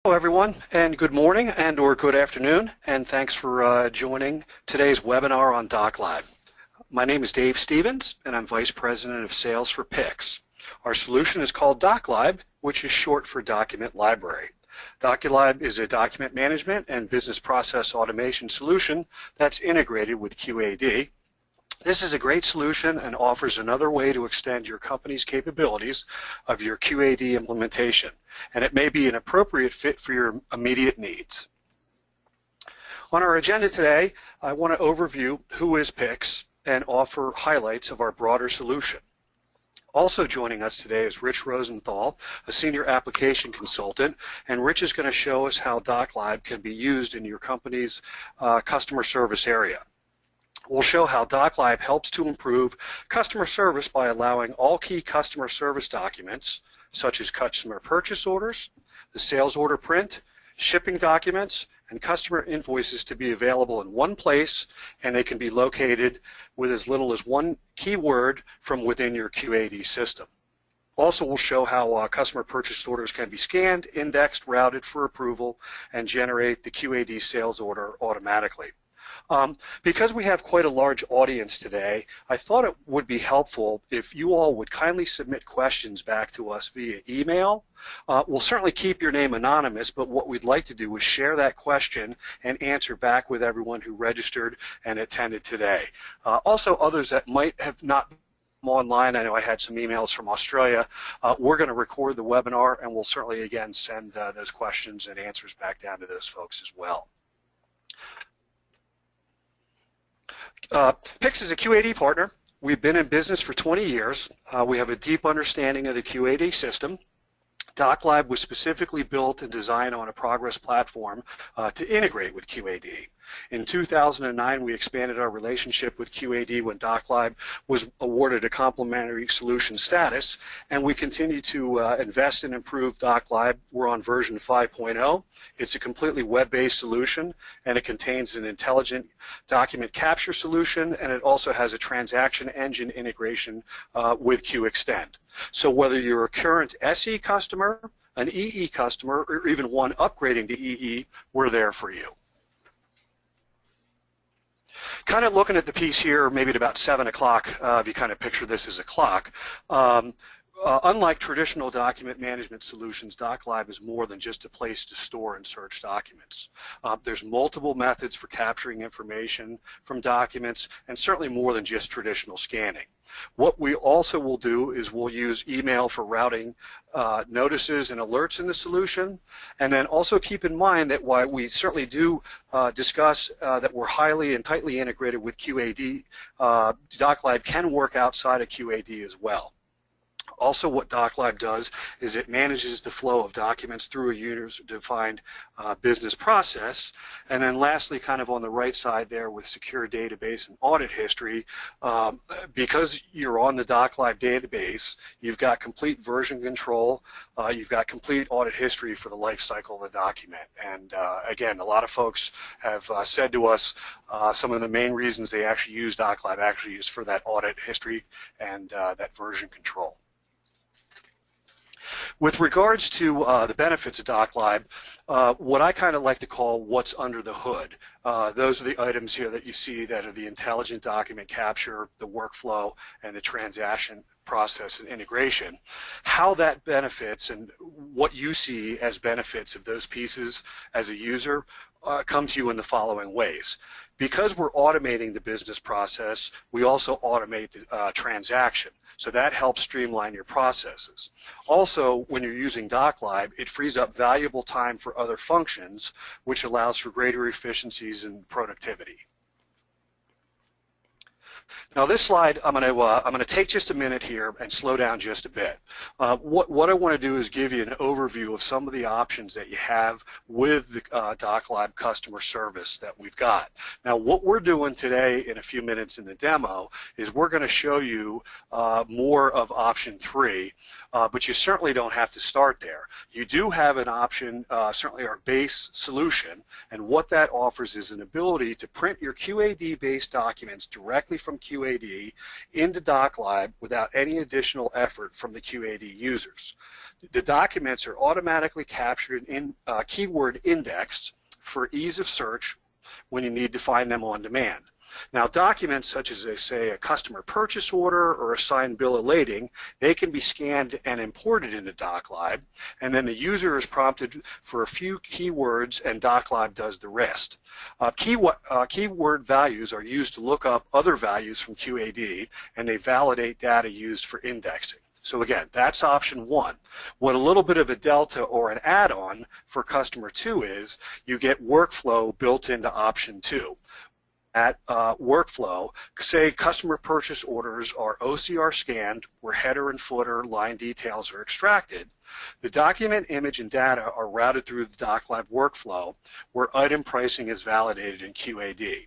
Hello everyone, and good morning and or good afternoon, and thanks for joining today's webinar on DocLib. My name is Dave Stevens, and I'm Vice President of Sales for PICS. Our solution is called DocLib, which is short for Document Library. DocLib is a document management and business process automation solution that's integrated with QAD. This is a great solution and offers another way to extend your company's capabilities of your QAD implementation, and it may be an appropriate fit for your immediate needs. On our agenda today, I want to overview who is PICS and offer highlights of our broader solution. Also joining us today is Rich Rosenthal, a senior application consultant, and Rich is going to show us how DocLib can be used in your company's customer service area. We'll show how DocLib helps to improve customer service by allowing all key customer service documents, such as customer purchase orders, the sales order print, shipping documents, and customer invoices to be available in one place, and they can be located with as little as one keyword from within your QAD system. Also, we'll show how customer purchase orders can be scanned, indexed, routed for approval, and generate the QAD sales order automatically. Because we have quite a large audience today, I thought it would be helpful if you all would kindly submit questions back to us via email. We'll certainly keep your name anonymous, but what we'd like to do is share that question and answer back with everyone who registered and attended today. Also, others that might have not been online, I know I had some emails from Australia, we're going to record the webinar, and we'll certainly again send those questions and answers back down to those folks as well. PICS is a QAD partner. We've been in business for 20 years. We have a deep understanding of the QAD system. DocLib was specifically built and designed on a Progress platform to integrate with QAD. In 2009, we expanded our relationship with QAD when DocLib was awarded a complimentary solution status, and we continue to invest and improve DocLib. We're on version 5.0. It's a completely web-based solution, and it contains an intelligent document capture solution, and it also has a transaction engine integration with QExtend. So whether you're a current SE customer, an EE customer, or even one upgrading to EE, we're there for you. Kind of looking at the piece here, maybe at about 7 o'clock, if you kind of picture this as a clock. Unlike traditional document management solutions, DocLib is more than just a place to store and search documents. There's multiple methods for capturing information from documents, and certainly more than just traditional scanning. What we also will do is we'll use email for routing notices and alerts in the solution, and then also keep in mind that while we certainly do discuss that we're highly and tightly integrated with QAD, DocLib can work outside of QAD as well. Also, what DocLib does is it manages the flow of documents through a user-defined business process. And then lastly, kind of on the right side there with secure database and audit history, because you're on the DocLib database, you've got complete version control, you've got complete audit history for the life cycle of the document. And again, a lot of folks have said to us some of the main reasons they actually use DocLib actually is for that audit history and that version control. With regards to the benefits of DocLib, what I kind of like to call what's under the hood. Those are the items here that you see that are the intelligent document capture, the workflow, and the transaction process and integration. How that benefits and what you see as benefits of those pieces as a user come to you in the following ways. Because we're automating the business process, we also automate the transaction. So that helps streamline your processes. Also, when you're using DocLib, it frees up valuable time for other functions, which allows for greater efficiencies and productivity. Now this slide, I'm going to take just a minute here and slow down just a bit. What I want to do is give you an overview of some of the options that you have with the DocLib customer service that we've got. Now what we're doing today in a few minutes in the demo is we're going to show you more of option 3, but you certainly don't have to start there. You do have an option, certainly our base solution, and what that offers is an ability to print your QAD-based documents directly from from QAD into DocLib without any additional effort from the QAD users. The documents are automatically captured in keyword indexed for ease of search when you need to find them on demand. Now, documents such as, say, a customer purchase order or a signed bill of lading, they can be scanned and imported into DocLib, and then the user is prompted for a few keywords, and DocLib does the rest. Keyword values are used to look up other values from QAD, and they validate data used for indexing. So again, that's option one. What a little bit of a delta or an add-on for customer two is you get workflow built into option two. At workflow, say customer purchase orders are OCR scanned where header and footer line details are extracted. The document, image, and data are routed through the DocLib workflow where item pricing is validated in QAD.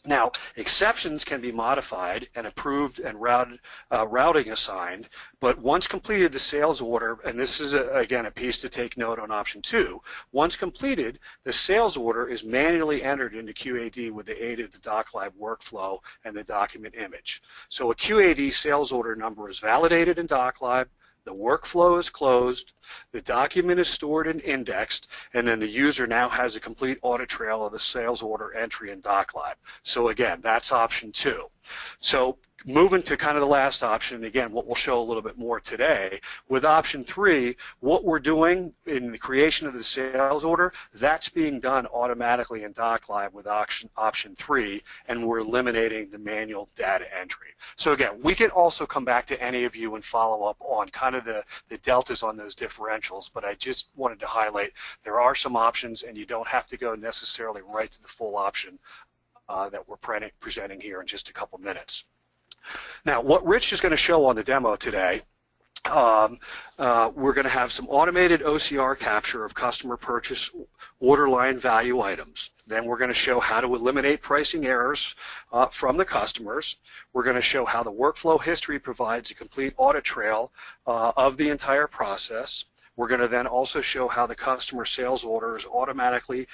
Now, exceptions can be modified and approved and routing assigned, but once completed the sales order, and this is, again, a piece to take note on option two, once completed, the sales order is manually entered into QAD with the aid of the DocLib workflow and the document image. So a QAD sales order number is validated in DocLib, the workflow is closed, the document is stored and indexed, and then the user now has a complete audit trail of the sales order entry in DocLib. So again, that's option two. So moving to kind of the last option, again, what we'll show a little bit more today, with option three, what we're doing in the creation of the sales order, that's being done automatically in DocLib with option three, and we're eliminating the manual data entry. So again, we can also come back to any of you and follow up on kind of the deltas on those differentials, but I just wanted to highlight there are some options, and you don't have to go necessarily right to the full option that we're presenting here in just a couple minutes. Now, what Rich is going to show on the demo today, we're going to have some automated OCR capture of customer purchase order line value items. Then we're going to show how to eliminate pricing errors from the customers. We're going to show how the workflow history provides a complete audit trail of the entire process. We're going to then also show how the customer sales order is automatically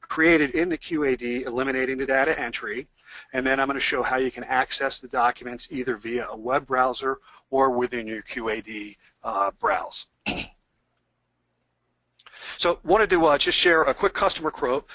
created in the QAD, eliminating the data entry. And then I'm going to show how you can access the documents either via a web browser or within your QAD browse. So wanted to just share a quick customer quote.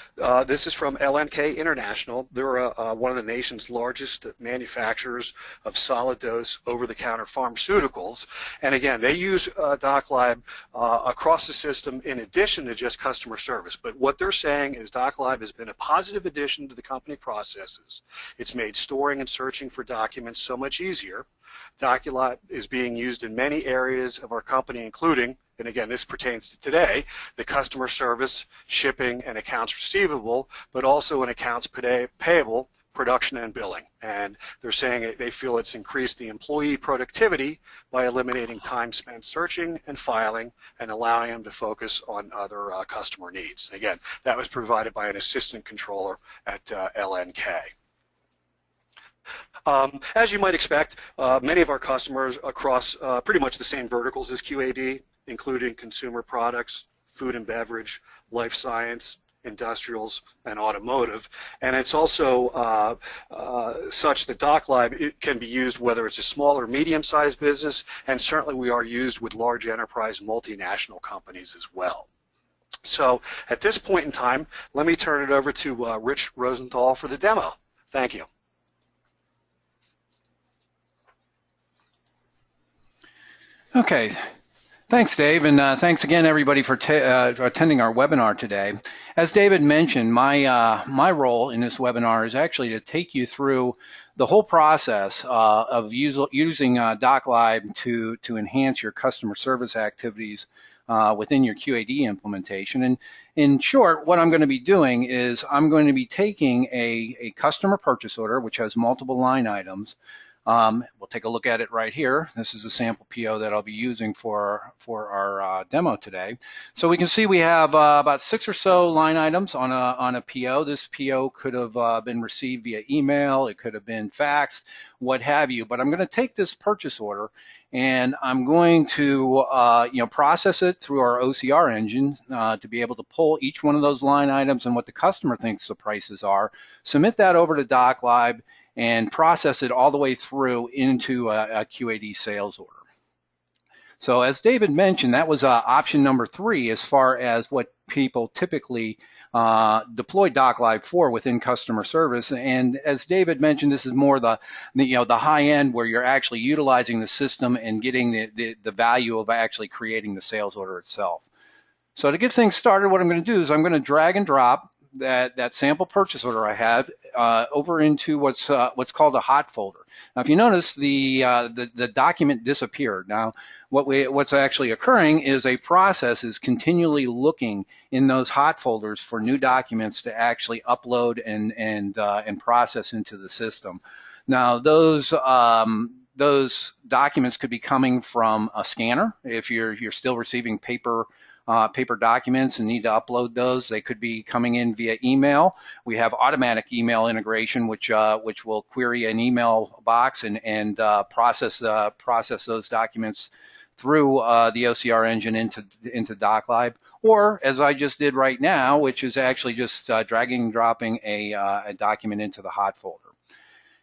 This is from LNK International. They're one of the nation's largest manufacturers of solid dose over-the-counter pharmaceuticals. And again, they use DocLib across the system in addition to just customer service. But what they're saying is DocLib has been a positive addition to the company processes. It's made storing and searching for documents so much easier. DocLib is being used in many areas of our company, including, and again, this pertains to today, the customer service, shipping, and accounts receivable, but also in accounts payable, production, and billing. And they're saying they feel it's increased the employee productivity by eliminating time spent searching and filing and allowing them to focus on other customer needs. Again, that was provided by an assistant controller at LNK. As you might expect, many of our customers across pretty much the same verticals as QAD, including consumer products, food and beverage, life science, industrials, and automotive. And it's also such that DocLib can be used whether it's a small or medium-sized business, and certainly we are used with large enterprise multinational companies as well. So at this point in time, let me turn it over to Rich Rosenthal for the demo. Thank you. Okay, thanks, Dave, and thanks again, everybody, for attending our webinar today. As David mentioned, my role in this webinar is actually to take you through the whole process of using DocLib to enhance your customer service activities within your QAD implementation. And in short, what I'm going to be doing is I'm going to be taking a customer purchase order, which has multiple line items. We'll take a look at it right here. This is a sample PO that I'll be using for our demo today. So we can see we have about 6 or so line items on a PO. This PO could have been received via email, it could have been faxed, what have you. But I'm going to take this purchase order and I'm going to process it through our OCR engine to be able to pull each one of those line items and what the customer thinks the prices are, submit that over to DocLib, and process it all the way through into a QAD sales order. So as David mentioned, that was option number 3 as far as what people typically deploy DocLib for within customer service. And as David mentioned, this is more the high end where you're actually utilizing the system and getting the value of actually creating the sales order itself. So to get things started, what I'm going to do is I'm going to drag and drop that sample purchase order I have over into what's called a hot folder. Now, if you notice, the document disappeared. Now, what's actually occurring is a process is continually looking in those hot folders for new documents to actually upload and process into the system. Now, those documents could be coming from a scanner if you're still receiving paper documents and need to upload those. They could be coming in via email. We have automatic email integration, which will query an email box and process those documents through the OCR engine into DocLib, or as I just did right now, which is actually just dragging and dropping a document into the hot folder.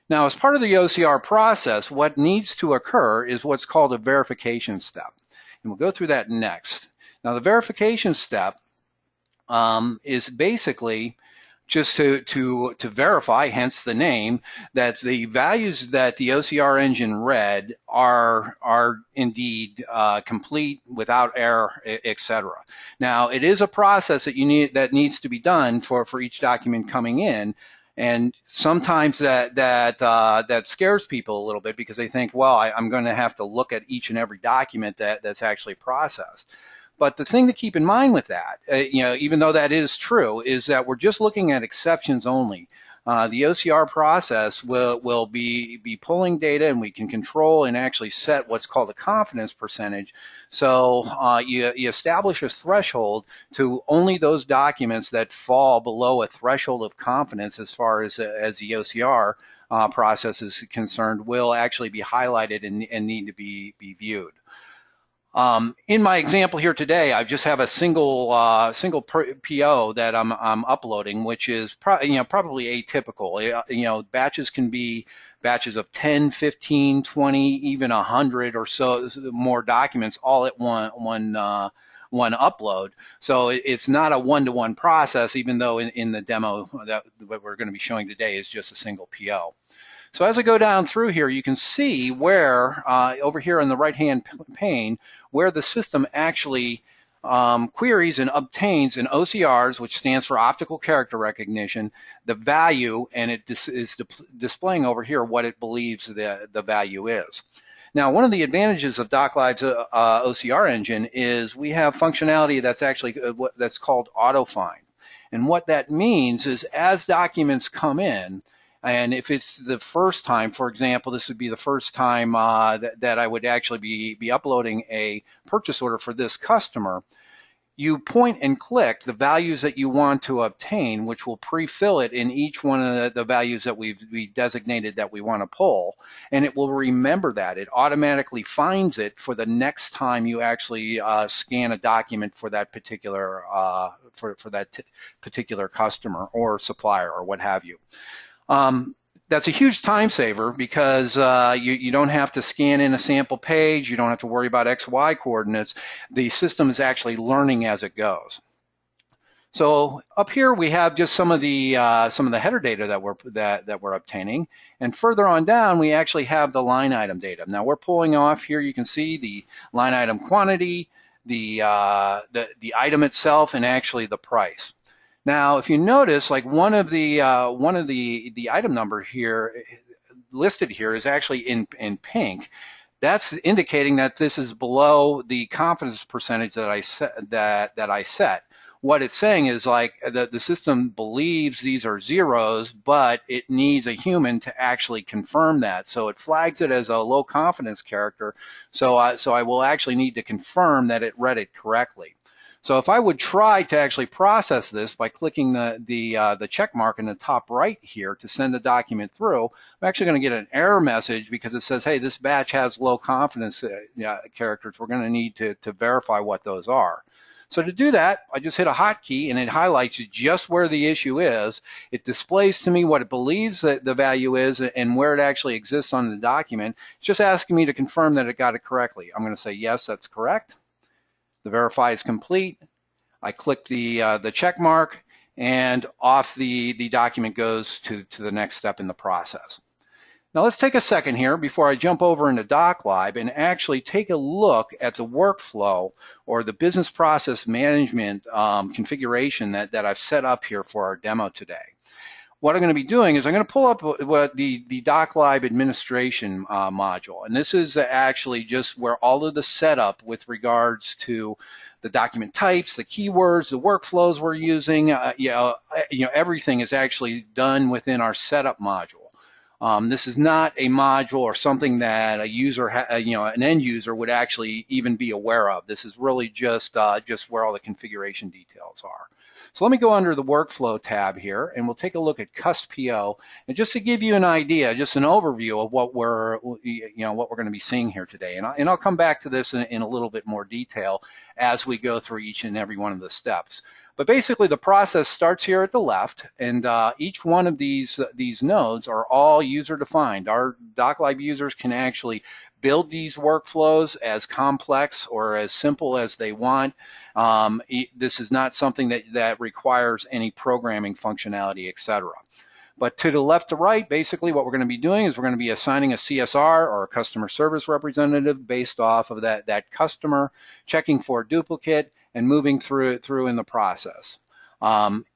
Now, as part of the OCR process, what needs to occur is what's called a verification step, and we'll go through that next. Now, the verification step is basically just to verify, hence the name, that the values that the OCR engine read are indeed complete, without error, etc. Now, it is a process that needs to be done for each document coming in. And sometimes that scares people a little bit because they think, well, I'm going to have to look at each and every document that's actually processed. But the thing to keep in mind with that, even though that is true, is that we're just looking at exceptions only. The OCR process will be pulling data, and we can control and actually set what's called a confidence percentage. So you establish a threshold to only those documents that fall below a threshold of confidence as far as the OCR process is concerned will actually be highlighted and need to be viewed. In my example here today, I just have a single PO that I'm uploading, which is probably atypical. Batches can be batches of 10, 15, 20, even 100 or so more documents all at one upload. So it's not a one-to-one process, even though in the demo that we're going to be showing today is just a single PO. So as I go down through here, you can see where, over here in the right-hand pane, where the system actually queries and obtains an OCRs, which stands for optical character recognition, the value, and it is displaying over here what it believes the value is. Now, one of the advantages of DocLib's OCR engine is we have functionality that's called auto-find. And what that means is as documents come in, and if it's the first time, for example, this would be the first time that I would actually be uploading a purchase order for this customer, you point and click the values that you want to obtain, which will pre-fill it in each one of the values that we designated that we want to pull, and it will remember that. It automatically finds it for the next time you actually scan a document for that particular particular customer or supplier or what have you. That's a huge time saver because you don't have to scan in a sample page. You don't have to worry about XY coordinates. The system is actually learning as it goes. So up here we have just some of the header data that we're obtaining, and further on down we actually have the line item data. Now we're pulling off here. You can see the line item quantity, the item itself, and actually the price. Now, if you notice, like one of the item number here listed here is actually in pink. That's indicating that this is below the confidence percentage that I set. What it's saying is like the system believes these are zeros, but it needs a human to actually confirm that. So it flags it as a low confidence character. So I will actually need to confirm that it read it correctly. So if I would try to actually process this by clicking the check mark in the top right here to send the document through, I'm actually going to get an error message because it says, hey, this batch has low confidence characters. We're going to need to verify what those are. So to do that, I just hit a hotkey and it highlights just where the issue is. It displays to me what it believes that the value is and where it actually exists on the document. It's just asking me to confirm that it got it correctly. I'm going to say, yes, that's correct. The verify is complete. I click the check mark, and off the document goes to the next step in the process. Now let's take a second here before I jump over into DocLib and actually take a look at the workflow or the business process management configuration that I've set up here for our demo today. What I'm going to be doing is I'm going to pull up what the DocLib administration module, and this is actually just where all of the setup with regards to the document types, the keywords, the workflows we're using, everything is actually done within our setup module. This is not a module or something that a user, an end user would actually even be aware of. This is really just where all the configuration details are. So let me go under the workflow tab here, and we'll take a look at CustPO. And just to give you an idea, just an overview of what we're going to be seeing here today. And I'll come back to this in a little bit more detail as we go through each and every one of the steps. But basically, the process starts here at the left, and each one of these nodes are all user-defined. Our DocLib users can actually build these workflows as complex or as simple as they want. This is not something that requires any programming functionality, etc. But to the left to right, basically what we're going to be doing is we're going to be assigning a CSR or a customer service representative based off of that customer, checking for a duplicate, and moving through in the process.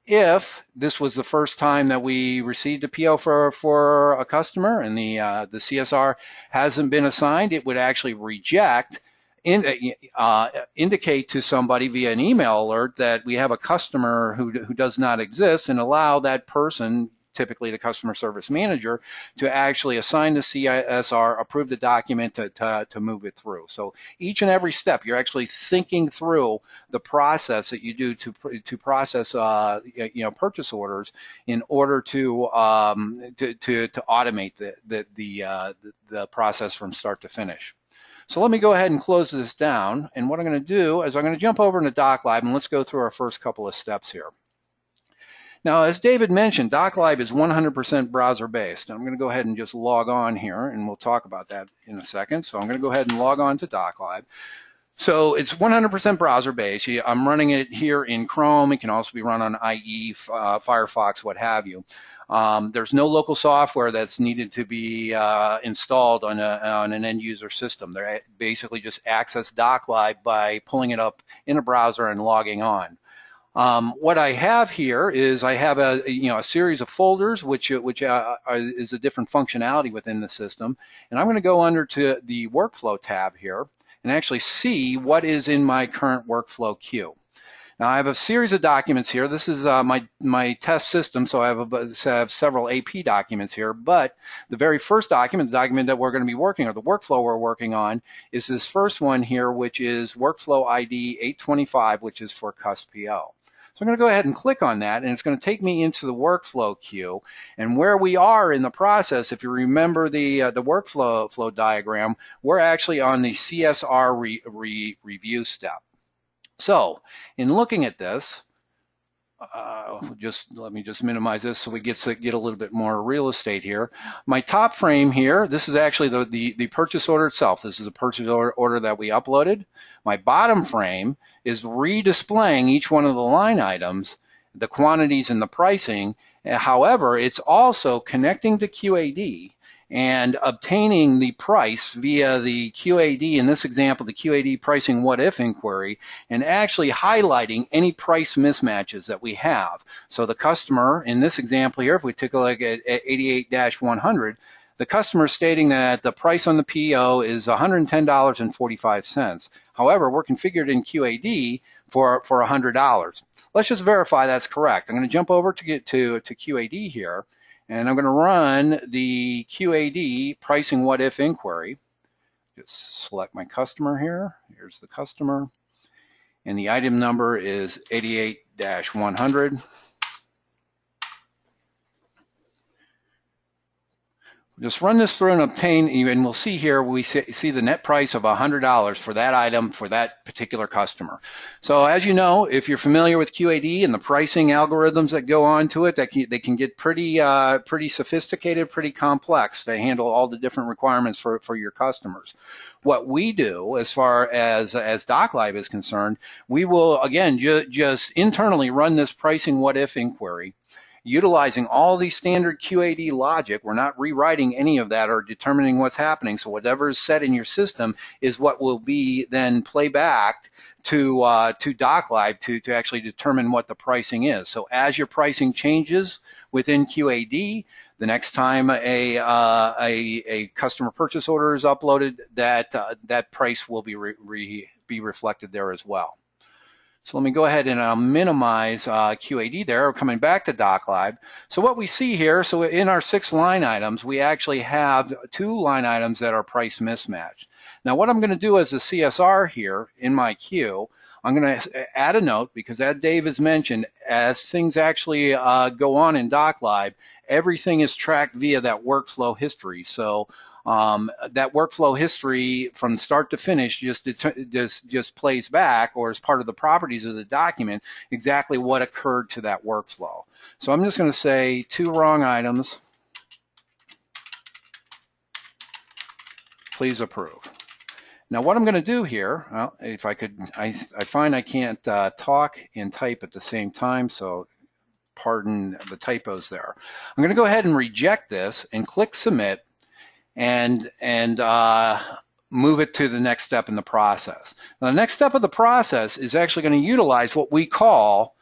If this was the first time that we received a PO for a customer and the CSR hasn't been assigned, it would actually reject, indicate to somebody via an email alert that we have a customer who does not exist, and allow that person, typically the customer service manager, to actually assign the CSR, approve the document to move it through. So each and every step, you're actually thinking through the process that you do to process purchase orders in order to automate the process from start to finish. So let me go ahead and close this down. And what I'm going to do is I'm going to jump over into DocLib, and let's go through our first couple of steps here. Now, as David mentioned, DocLib is 100% browser-based. I'm going to go ahead and just log on here, and we'll talk about that in a second. So I'm going to go ahead and log on to DocLib. So it's 100% browser-based. I'm running it here in Chrome. It can also be run on IE, Firefox, what have you. There's no local software that's needed to be installed on an end-user system. They basically just access DocLib by pulling it up in a browser and logging on. What I have here is I have a series of folders which is a different functionality within the system, and I'm going to go under to the workflow tab here and actually see what is in my current workflow queue. Now I have a series of documents here. This is my test system, so I have several AP documents here, but the very first document, the document that we're going to be working, or the workflow we're working on, is this first one here, which is workflow ID 825, which is for CustPO. So I'm going to go ahead and click on that, and it's going to take me into the workflow queue. And where we are in the process, if you remember the workflow diagram, we're actually on the CSR review step. So in looking at this, let me just minimize this so we get a little bit more real estate here. My top frame here, this is actually the purchase order itself. This is a purchase order that we uploaded. My bottom frame is redisplaying each one of the line items, the quantities and the pricing. However, it's also connecting to QAD and obtaining the price via the QAD, in this example, the QAD pricing what if inquiry, and actually highlighting any price mismatches that we have. So the customer, in this example here, if we take a look at 88-100, the customer is stating that the price on the PO is $110.45. However, we're configured in QAD for $100. Let's just verify that's correct. I'm going to jump over to get to QAD here, and I'm going to run the QAD pricing what if inquiry. Just select my customer here. Here's the customer. And the item number is 88-100. Just run this through and obtain, and we'll see here, we see the net price of $100 for that item for that particular customer. So as you know, if you're familiar with QAD and the pricing algorithms that go on to it, they can get pretty sophisticated, pretty complex. They handle all the different requirements for your customers. What we do as far as DocLib is concerned, we will, again, just internally run this pricing what-if inquiry, utilizing all these standard QAD logic. We're not rewriting any of that or determining what's happening. So whatever is set in your system is what will be then playback to DocLib to actually determine what the pricing is. So as your pricing changes within QAD, the next time a customer purchase order is uploaded, that price will be reflected there as well. So let me go ahead and I'll minimize QAD there. We're coming back to DocLib. So what we see here, so in our 6 line items, we actually have 2 line items that are price mismatched. Now what I'm going to do as a CSR here in my queue, I'm going to add a note, because as Dave has mentioned, as things actually go on in DocLib, everything is tracked via that workflow history. So that workflow history from start to finish just plays back, or as part of the properties of the document, exactly what occurred to that workflow. So I'm just going to say 2 wrong items. Please approve. Now what I'm going to do here, well, if I could, I find I can't talk and type at the same time, so pardon the typos there. I'm going to go ahead and reject this and click submit, and move it to the next step in the process. Now, the next step of the process is actually going to utilize what we call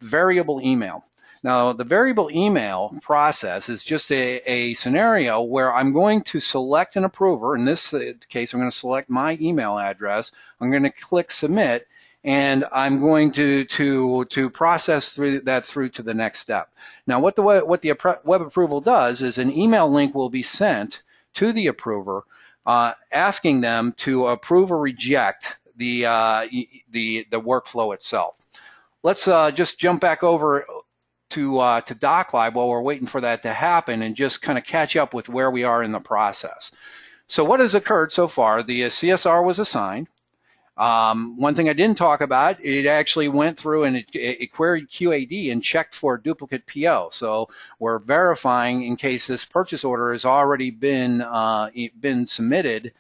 variable email. Now, the variable email process is just a scenario where I'm going to select an approver. In this case, I'm going to select my email address. I'm going to click submit, and I'm going to process through to the next step. Now, what the web approval does is an email link will be sent to the approver, asking them to approve or reject the workflow itself. Let's just jump back over to DocLib while we're waiting for that to happen, and just kind of catch up with where we are in the process. So what has occurred so far? The CSR was assigned. One thing I didn't talk about, it actually went through and it queried QAD and checked for a duplicate PO. So we're verifying in case this purchase order has already been submitted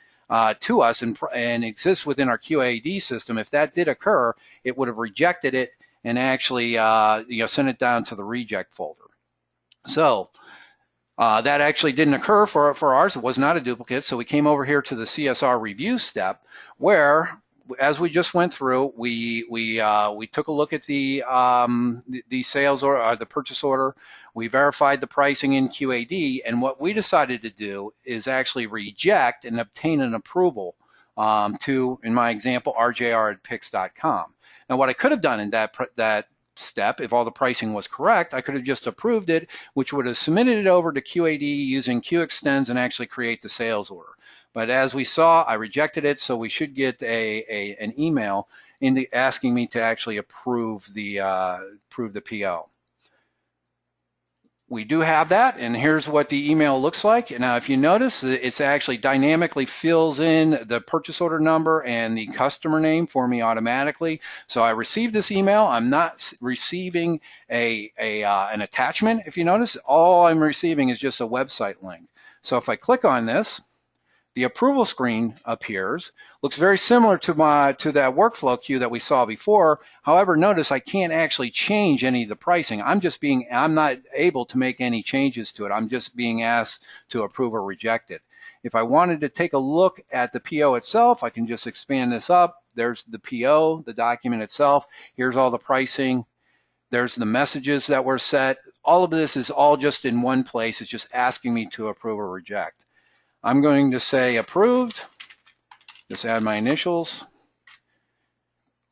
to us and exists within our QAD system. If that did occur, it would have rejected it and actually sent it down to the reject folder. So that actually didn't occur for ours. It was not a duplicate. So we came over here to the CSR review step, where, as we just went through, we took a look at the sales or the purchase order. We verified the pricing in QAD, and what we decided to do is actually reject and obtain an approval to, in my example, rjr@pix.com. Now, what I could have done in that step, if all the pricing was correct, I could have just approved it, which would have submitted it over to QAD using QExtends and actually create the sales order. But as we saw, I rejected it, so we should get an email asking me to actually approve the PO. We do have that, and here's what the email looks like. Now, if you notice, it's actually dynamically fills in the purchase order number and the customer name for me automatically. So I received this email. I'm not receiving an attachment. If you notice, all I'm receiving is just a website link. So if I click on this, the approval screen appears. Looks very similar to that workflow queue that we saw before. However, notice I can't actually change any of the pricing. I'm not able to make any changes to it. I'm just being asked to approve or reject it. If I wanted to take a look at the PO itself, I can just expand this up. There's the PO, the document itself. Here's all the pricing. There's the messages that were set. All of this is all just in one place. It's just asking me to approve or reject. I'm going to say approved, just add my initials,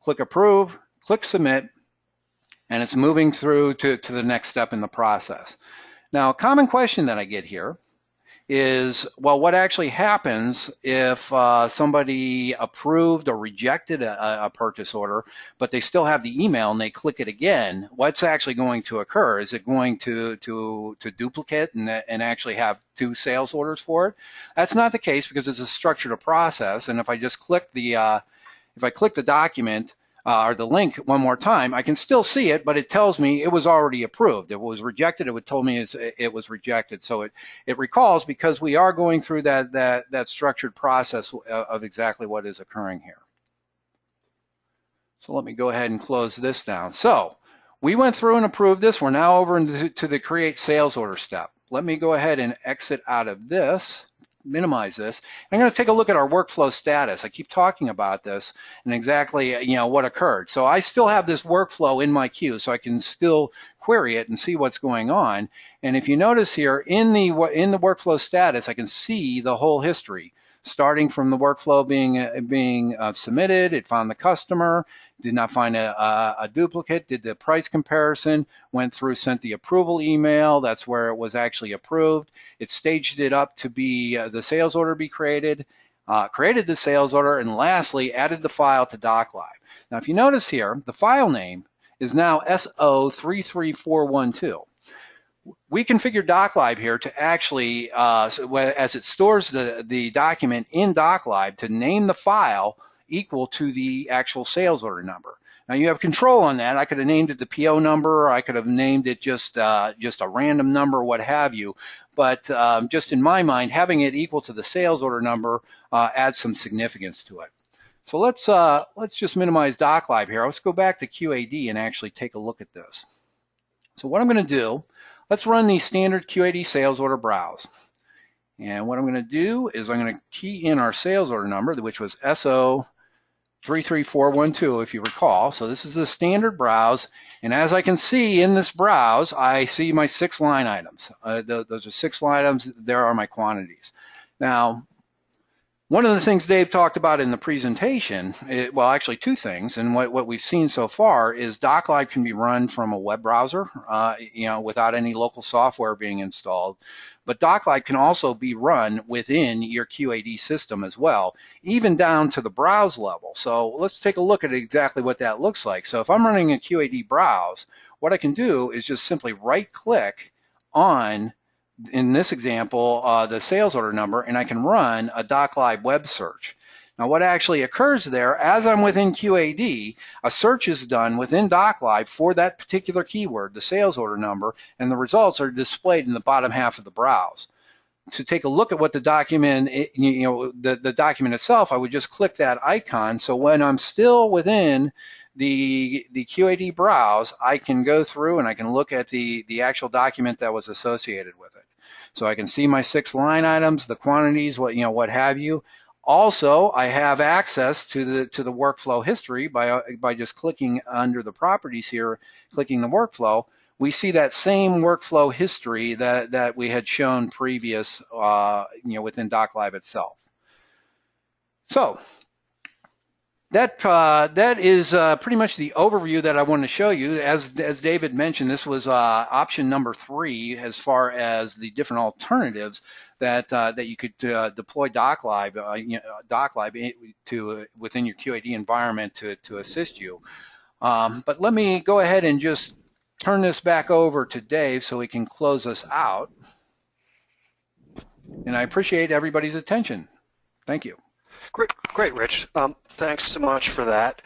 click approve, click submit, and it's moving through to the next step in the process. Now, a common question that I get here is, well, what actually happens if somebody approved or rejected a purchase order, but they still have the email and they click it again? What's actually going to occur? Is it going to duplicate and actually have 2 sales orders for it? That's not the case, because it's a structured process. And if I just click the document or the link one more time, I can still see it, but it tells me it was already approved. If it was rejected, it would tell me it was rejected. So it recalls, because we are going through that structured process of exactly what is occurring here. So let me go ahead and close this down. So we went through and approved this. We're now over into the create sales order step. Let me go ahead and exit out of this, minimize this. I'm going to take a look at our workflow status. I keep talking about this and exactly what occurred. So I still have this workflow in my queue, so I can still query it and see what's going on. And if you notice here in the workflow status, I can see the whole history, starting from the workflow being submitted. It found the customer, did not find a duplicate, did the price comparison, went through, sent the approval email. That's where it was actually approved. It staged it up to be the sales order be created, created the sales order, and lastly added the file to DocLib. Now, if you notice here, the file name is now SO33412. We configured DocLib here to actually, as it stores the document in DocLib, to name the file equal to the actual sales order number. Now you have control on that. I could have named it the PO number, or I could have named it just a random number, what have you. But just in my mind, having it equal to the sales order number adds some significance to it. So let's just minimize DocLib here. Let's go back to QAD and actually take a look at this. So what I'm going to do, let's run the standard QAD sales order browse. And what I'm going to do is I'm going to key in our sales order number, which was SO33412, if you recall. So this is the standard browse. And as I can see in this browse, I see my 6 line items. Those are 6 line items. There are my quantities. Now, one of the things Dave talked about in the presentation, well, actually 2 things, and what we've seen so far is DocLib can be run from a web browser, without any local software being installed. But DocLib can also be run within your QAD system as well, even down to the browse level. So let's take a look at exactly what that looks like. So if I'm running a QAD browse, what I can do is just simply right-click on, in this example, the sales order number, and I can run a DocLib web search. Now what actually occurs there, as I'm within QAD, a search is done within DocLib for that particular keyword, the sales order number, and the results are displayed in the bottom half of the browse. To take a look at what the document, the document itself, I would just click that icon. So when I'm still within the QAD browse, I can go through and I can look at the actual document that was associated with it. So I can see my 6 line items, the quantities, what have you. Also, I have access to the workflow history by just clicking under the properties here, clicking the workflow. We see that same workflow history that we had shown previous, within DocLib itself. So that is pretty much the overview that I wanted to show you. As David mentioned, this was option number 3 as far as the different alternatives that you could deploy DocLib to within your QAD environment to assist you. But let me go ahead and just turn this back over to Dave so he can close us out. And I appreciate everybody's attention. Thank you. Great, Rich. Thanks so much for that.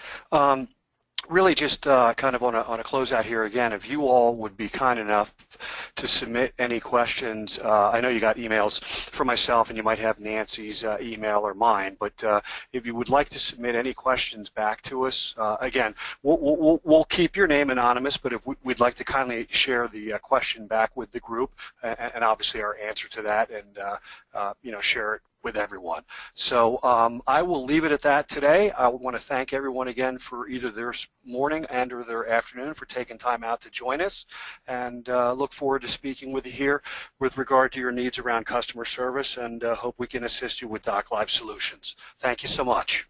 Really just kind of on a closeout here again, if you all would be kind enough to submit any questions. I know you got emails from myself and you might have Nancy's email or mine, but if you would like to submit any questions back to us, again, we'll keep your name anonymous, but if we'd like to kindly share the question back with the group and obviously our answer to that and share it with everyone. So I will leave it at that today. I want to thank everyone again for either their morning and or their afternoon for taking time out to join us, and look forward to speaking with you here with regard to your needs around customer service, and hope we can assist you with DocLib solutions. Thank you so much.